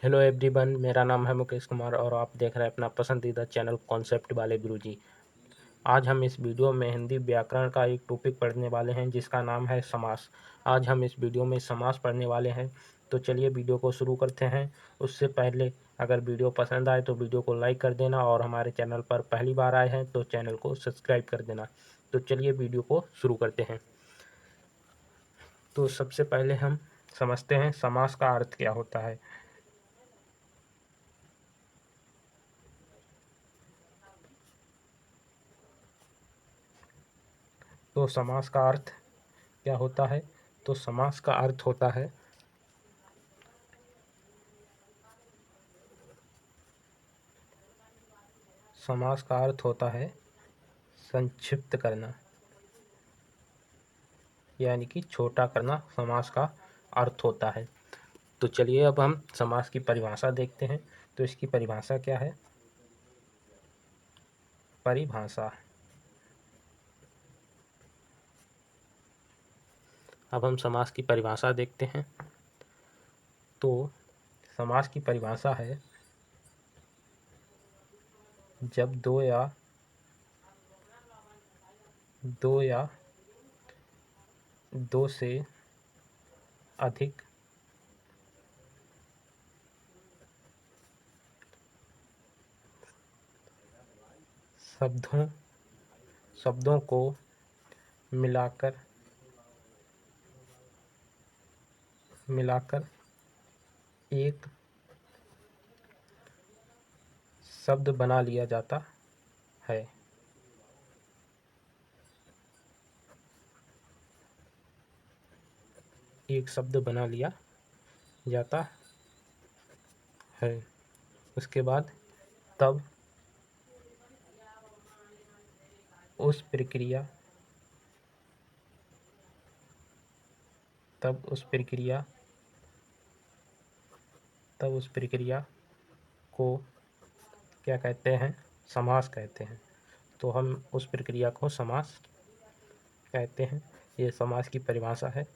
Hello everyone, मेरा नाम है मुकेश कुमार और आप देख रहे हैं अपना पसंदीदा चैनल कॉन्सेप्ट वाले गुरुजी। आज हम इस वीडियो में हिंदी व्याकरण का एक टॉपिक पढ़ने वाले हैं जिसका नाम है समास। आज हम इस वीडियो में समास पढ़ने वाले हैं, तो चलिए वीडियो को शुरू करते हैं। उससे पहले अगर वीडियो पसंद आए तो वीडियो को लाइक कर देना और हमारे चैनल पर पहली बार आए हैं तो चैनल को सब्सक्राइब कर देना। तो चलिए वीडियो को शुरू करते हैं। तो सबसे पहले हम समझते हैं समास का अर्थ क्या होता है। तो समास का अर्थ क्या होता है? तो समास का अर्थ होता है समास का अर्थ होता है संक्षिप्त करना, यानी कि छोटा करना समास का अर्थ होता है। तो चलिए अब हम समास की परिभाषा देखते हैं। तो इसकी परिभाषा क्या है? परिभाषा। अब हम समास की परिभाषा देखते हैं। तो समास की परिभाषा है, जब दो या दो से अधिक शब्दों को मिलाकर एक शब्द बना लिया जाता है। एक शब्द बना लिया जाता है। उसके बाद तब उस प्रक्रिया तब उस प्रक्रिया तब उस प्रक्रिया को क्या कहते हैं? समास कहते हैं। तो हम उस प्रक्रिया को समास कहते हैं। ये समास की परिभाषा है।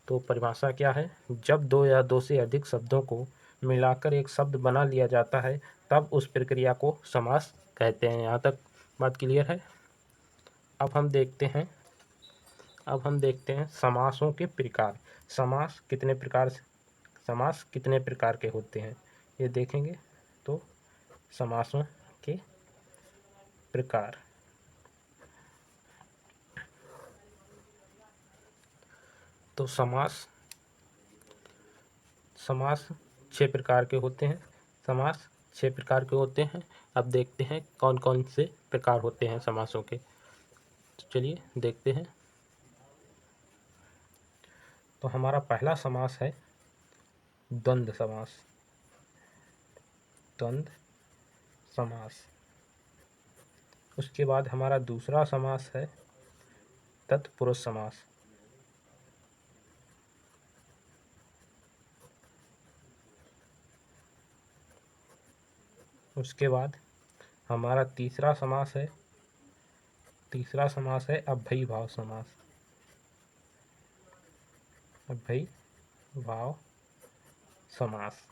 तो परिभाषा क्या है? जब दो या दो से अधिक शब्दों को मिलाकर एक शब्द बना लिया जाता है तब उस प्रक्रिया को समास कहते हैं। यहाँ तक बात क्लियर है? अब हम देखते हैं समासों के प्रकार। समास कितने प्रकार के होते हैं ये देखेंगे। तो समासों के प्रकार। तो समास 6 प्रकार के होते हैं। समास 6 प्रकार के होते हैं। अब देखते हैं कौन कौन से प्रकार होते हैं समासों के। तो चलिए देखते हैं। तो हमारा पहला समास है द्वंद्व समास। द्वंद्व समास। उसके बाद हमारा दूसरा समास है तत्पुरुष समास। उसके बाद हमारा तीसरा समास है अव्ययीभाव समास। अव्ययीभाव समास।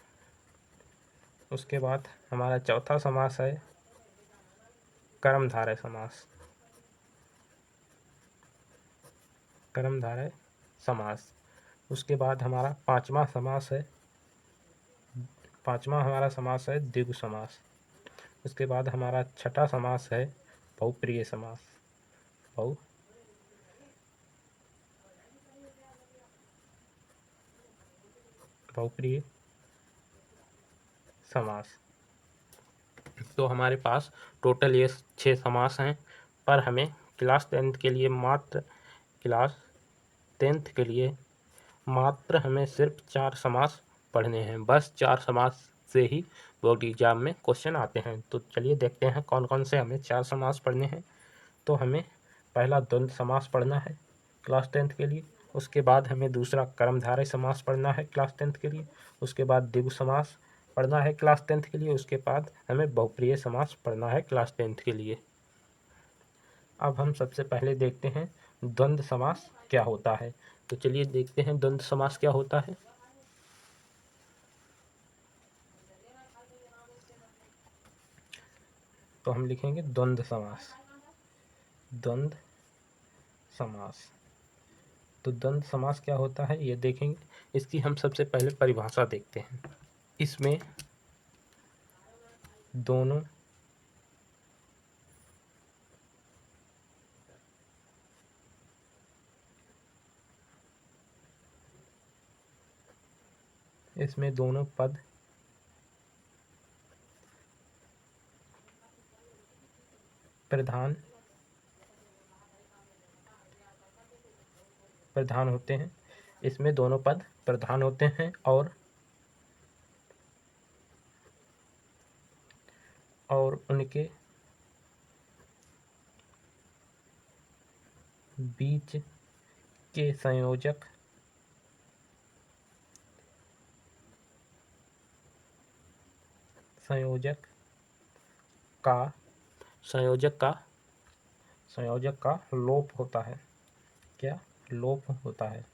उसके बाद हमारा चौथा समास है कर्मधारय समास। कर्मधारय समास। उसके बाद हमारा पांचवा हमारा समास है द्विगु समास। उसके बाद हमारा छठा समास है बहुप्रिय समास। बहुप्रिय समास। तो हमारे पास टोटल ये 6 समास हैं, पर हमें क्लास 10th के लिए मात्र हमें सिर्फ 4 समास पढ़ने हैं। बस 4 समास से ही बोर्ड एग्जाम में क्वेश्चन आते हैं। तो चलिए देखते हैं कौन कौन से हमें 4 समास पढ़ने हैं। तो हमें पहला द्वंद्व समास पढ़ना है क्लास 10th के लिए। उसके बाद हमें दूसरा कर्मधारय समास पढ़ना है क्लास 10th के लिए। उसके बाद द्विगु समास पढ़ना है क्लास 10th के लिए। उसके बाद हमें बहुप्रिय समास पढ़ना है क्लास 10th के लिए। अब हम सबसे पहले देखते हैं द्वंद्व समास क्या होता है। तो चलिए देखते हैं द्वंद्व समास क्या होता है। तो हम लिखेंगे द्वंद्व समास। द्वंद्व समास। तो द्वंद्व समास क्या होता है ये देखेंगे। इसकी हम सबसे पहले परिभाषा देखते हैं। इसमें दोनों पद प्रधान होते हैं। इसमें दोनों पद प्रधान होते हैं और उनके बीच के संयोजक का लोप होता है। क्या लोप होता है?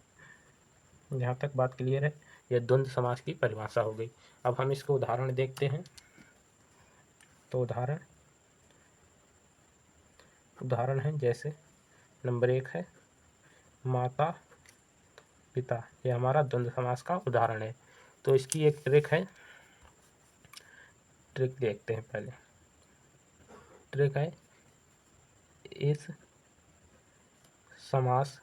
यहाँ तक बात क्लियर है। यह द्वंद्व समास की परिभाषा हो गई। अब हम इसको उदाहरण देखते हैं। तो उदाहरण है, जैसे नंबर 1 है माता पिता। यह हमारा द्वंद्व समास का उदाहरण है। तो इसकी एक ट्रिक देखते हैं पहले। ट्रिक है, इस समास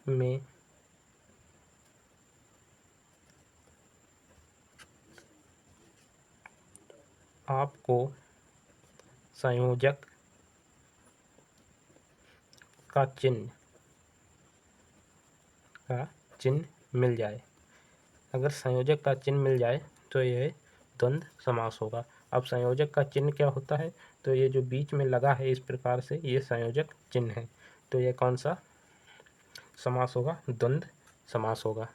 में आपको संयोजक का चिन्ह मिल जाए। अगर संयोजक का चिन्ह मिल जाए तो यह द्वंद्व समास होगा। अब संयोजक का चिन्ह क्या होता है? तो ये जो बीच में लगा है इस प्रकार से, ये संयोजक चिन्ह है। तो यह कौन सा समास होगा? द्वंद्व समास होगा।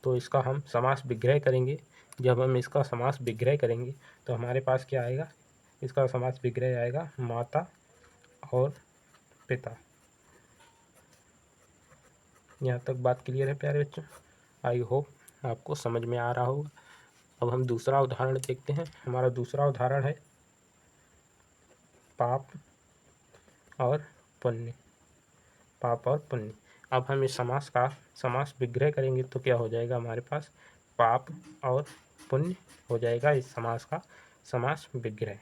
तो इसका हम समास विग्रह करेंगे। जब हम इसका समास विग्रह करेंगे तो हमारे पास क्या आएगा? इसका समास विग्रह आएगा माता और पिता। यहाँ तक बात क्लियर है प्यारे बच्चों? आई होप आपको समझ में आ रहा होगा। अब हम दूसरा उदाहरण देखते हैं। हमारा दूसरा उदाहरण है पाप और पुण्य। पाप और पुण्य। अब हम इस समास का समास विग्रह करेंगे तो क्या हो जाएगा हमारे पास? पाप और पुण्य हो जाएगा इस समास का समास विग्रह।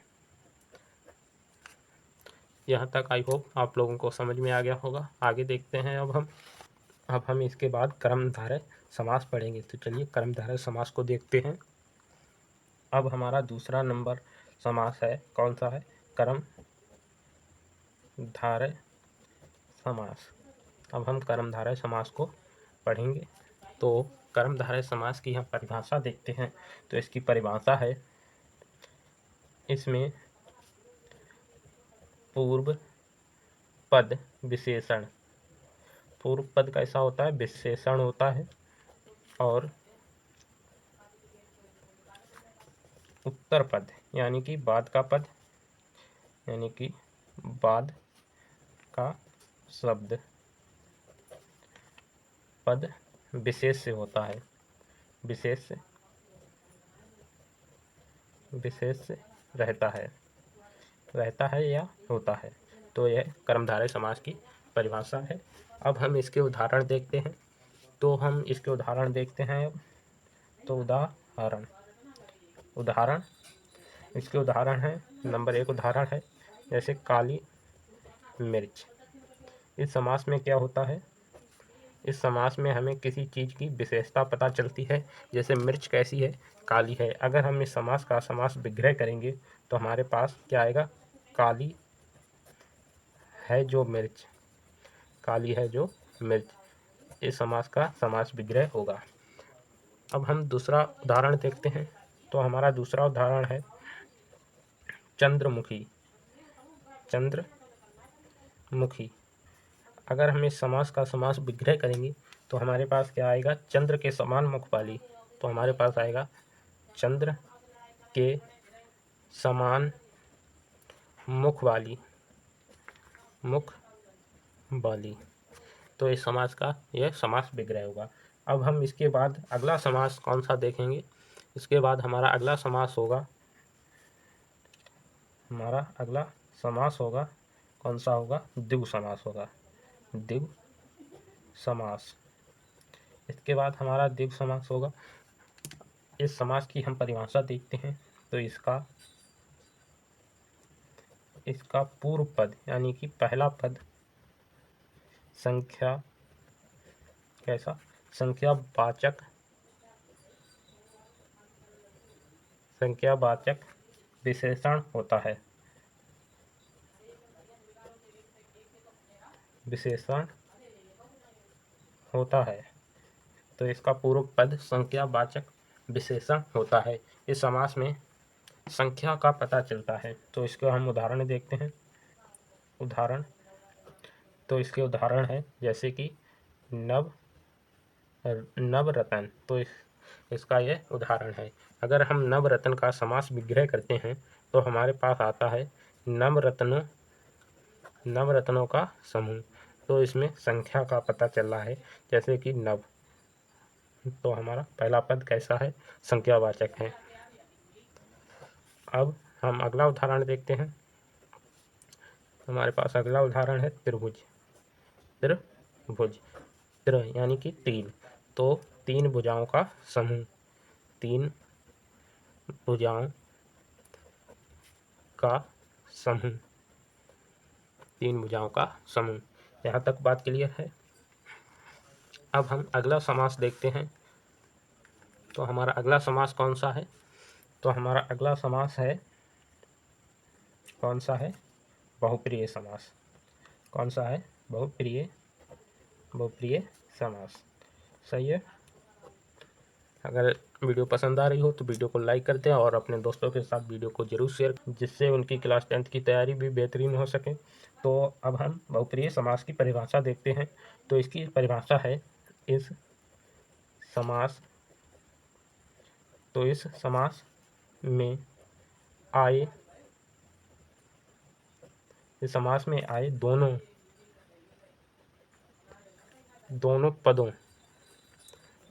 यहाँ तक आई होप आप लोगों को समझ में आ गया होगा। आगे देखते हैं अब हम इसके बाद कर्मधारय समास पढ़ेंगे। तो चलिए कर्मधारय समास को देखते हैं। अब हमारा दूसरा नंबर समास है, कौन सा है? कर्मधारय समास। अब हम कर्मधारय समास को पढ़ेंगे। तो कर्मधारय समास की हम परिभाषा देखते हैं। तो इसकी परिभाषा है, इसमें पूर्व पद विशेषण। पूर्व पद कैसा होता है? विशेषण होता है। और उत्तर पद यानी कि बाद का पद, यानी कि बाद का शब्द पद विशेष से होता है। विशेष से रहता है या होता है। तो यह कर्मधारय समास की परिभाषा है। अब हम इसके उदाहरण देखते हैं। तो उदाहरण इसके उदाहरण है, नंबर 1 उदाहरण है जैसे काली मिर्च। इस समास में क्या होता है? इस समास में हमें किसी चीज़ की विशेषता पता चलती है। जैसे मिर्च कैसी है? काली है। अगर हम इस समास का समास विग्रह करेंगे तो हमारे पास क्या आएगा? काली है जो मिर्च। काली है जो मिर्च, इस समास का समास विग्रह होगा। अब हम दूसरा उदाहरण देखते हैं। तो हमारा दूसरा उदाहरण है चंद्रमुखी। अगर हम इस समास का समास विग्रह करेंगे तो हमारे पास क्या आएगा? चंद्र के समान मुख वाली। तो हमारे पास आएगा चंद्र के समान मुख वाली। तो इस समास का यह समास विग्रह होगा। अब हम इसके बाद अगला समास कौन सा देखेंगे? इसके बाद हमारा अगला समास होगा हमारा अगला समास होगा, कौन सा होगा? द्विगु समास होगा, द्विगु समास। इसके बाद हमारा द्विगु समास होगा। इस समास की हम परिभाषा देखते हैं तो इसका पूर्व पद यानी कि पहला पद संख्या कैसा? संख्यावाचक विशेषण होता है, विशेषण होता है। तो इसका पूर्व पद संख्यावाचक विशेषण होता है। इस समास में संख्या का पता चलता है। तो इसके हम उदाहरण देखते हैं। उदाहरण, तो इसके उदाहरण है जैसे कि नवरत्न। तो इसका ये उदाहरण है। अगर हम नवरत्न का समास विग्रह करते हैं तो हमारे पास आता है नवरत्नों का समूह। तो इसमें संख्या का पता चल रहा है जैसे कि नव। तो हमारा पहला पद कैसा है? संख्यावाचक है। अब हम अगला उदाहरण देखते हैं। हमारे पास अगला उदाहरण है त्रिभुज। त्रि यानी कि तीन। तो तीन भुजाओं का समूह, तीन भुजाओं का समूह, तीन भुजाओं का समूह। यहाँ तक बात क्लियर है। अब हम अगला समास देखते हैं। तो हमारा अगला समास कौन सा है? तो हमारा अगला समास है, कौन सा है? बहुप्रिय समास। कौन सा है? बहुप्रिय समास। सही है। अगर वीडियो पसंद आ रही हो तो वीडियो को लाइक कर दें और अपने दोस्तों के साथ वीडियो को जरूर शेयर, जिससे उनकी क्लास 10th की तैयारी भी बेहतरीन हो सके। तो अब हम बहुप्रिय समास की परिभाषा देखते हैं। तो इसकी परिभाषा है, इस समास में आए इस समास में आए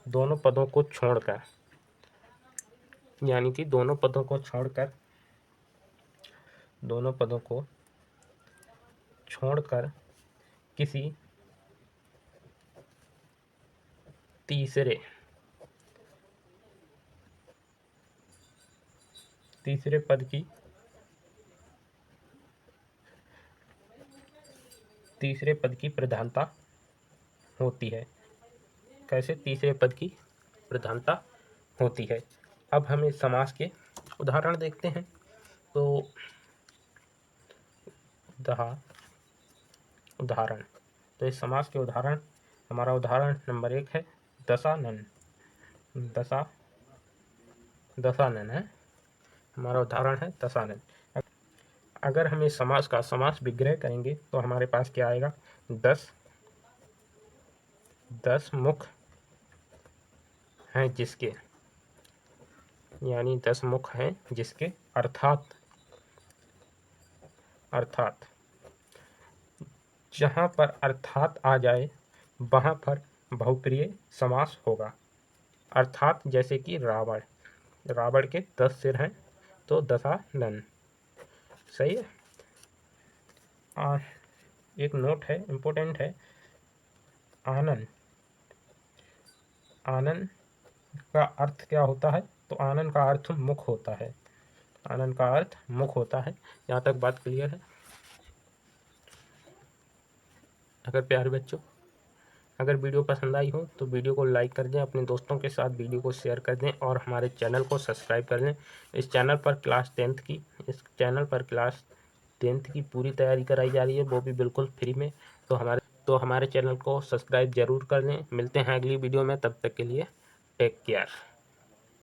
दोनों पदों को छोड़कर, यानी कि दोनों पदों को छोड़कर किसी तीसरे पद की प्रधानता होती है। कैसे तीसरे पद की प्रधानता होती है? अब हम इस समास के उदाहरण देखते हैं। तो उदाहरण, तो इस समास के उदाहरण, हमारा उदाहरण नंबर 1 है दशानन है। हमारा उदाहरण है दशानन। अगर हम इस समास का समास विग्रह करेंगे तो हमारे पास क्या आएगा? 10 मुख हैं जिसके, यानी 10 मुख हैं जिसके, अर्थात जहाँ पर अर्थात आ जाए वहाँ पर बहुप्रिय समास होगा। अर्थात जैसे कि रावण के 10 सिर हैं तो दशानन। सही है। और एक नोट है, इम्पोर्टेंट है, आनन का अर्थ क्या होता है? तो आनन का अर्थ मुख होता है। आनन का अर्थ मुख होता है। यहाँ तक बात क्लियर है। अगर प्यारे बच्चों, अगर वीडियो पसंद आई हो तो वीडियो को लाइक कर दें, अपने दोस्तों के साथ वीडियो को शेयर कर दें और हमारे चैनल को सब्सक्राइब कर दें। इस चैनल पर क्लास 10th की पूरी तैयारी कराई जा रही है, वो भी बिल्कुल फ्री में। तो हमारे चैनल को सब्सक्राइब जरूर कर लें। मिलते हैं अगली वीडियो में, तब तक के लिए टेक केयर।